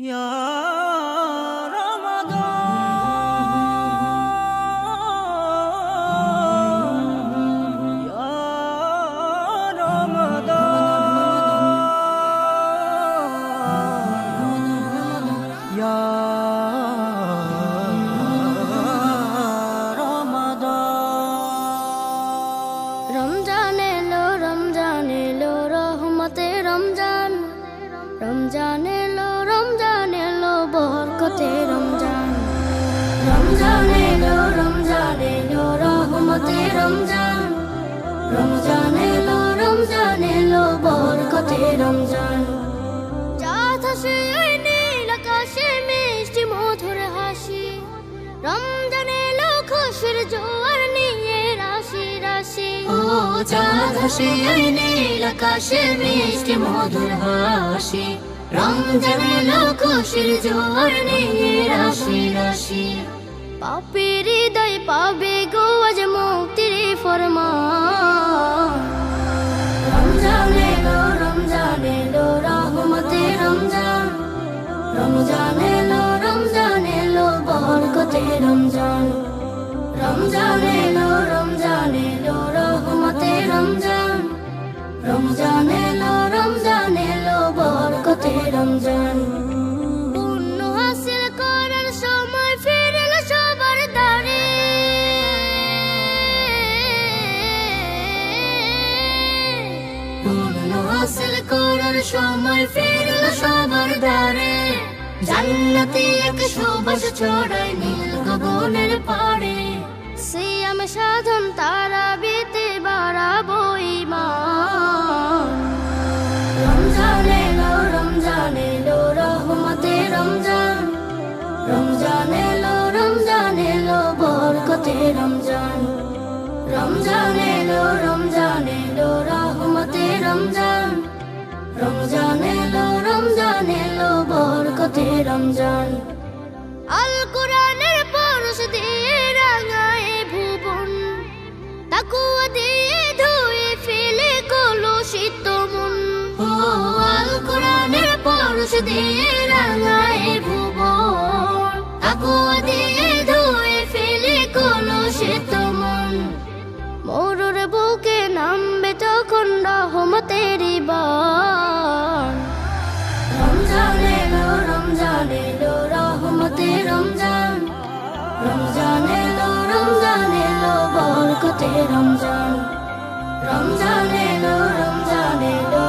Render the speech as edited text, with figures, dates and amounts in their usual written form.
Ya Ramadan, Ya Ramadan, Ya Ramadan. Ramzan এলো রহমতে রমজান, রমজান এলো বরকতে রমজান। রমজান এলো রহমতে রমজান, রমজান এলো বরকতে রমজান। চাঁদ হাসে ওই নীল আকাশে মিষ্টি মধুর হাসি, রমজান এলো খুশির জোয়ার নিয়ে রাশি রাশি। ও চাঁদ হাসে ওই নীল আকাশে মিষ্টি মধুর হাসি, রমজান এলো খুশির জোয়ার নিয়ে রাশি রাশি। পাপীর হৃদয় পাবে গো আজ মুক্তির ফরমান। রমজান এলো রহমতে রমজান, রমজান এলো বরকতে রমজান। রমজান এলো রহমতে রমজান, রমজান এলো বরকতে রমজান। পুণ্য হাসিল করার সময় ফিরল সবার দ্বারে, পুণ্য হাসিল করার সময় ফিরল সবার দ্বারে। জান্নাতি এক সুবাস ছড়ায় নীল গগনের পাড়ে, সিয়াম সাধন তারাবিতে বাড়াবো ঈমান। রমজান এলো রহমতে রমজান, রমজান এলো বরকতে রমজান। রমজান এলো রহমতে রমজান, রমজান এলো বরকতে রমজান। আল কোরআনের পরশ দিয়ে রাঙায় ভুবন, তাকওয়া দিয়ে ধুয়ে ফেলে কলুষিত মন। ও আল কোরআনের পরশ দিয়ে রাঙায় ভুবন, তাকওয়া দিয়ে ধুয়ে ফেলে কলুষিত মন। মরুর বুকে নামবে তখন রহমতের বান। রমজান এলো রহমতে রমজান, রমজান এলো বরকতে রমজান। রমজান এলো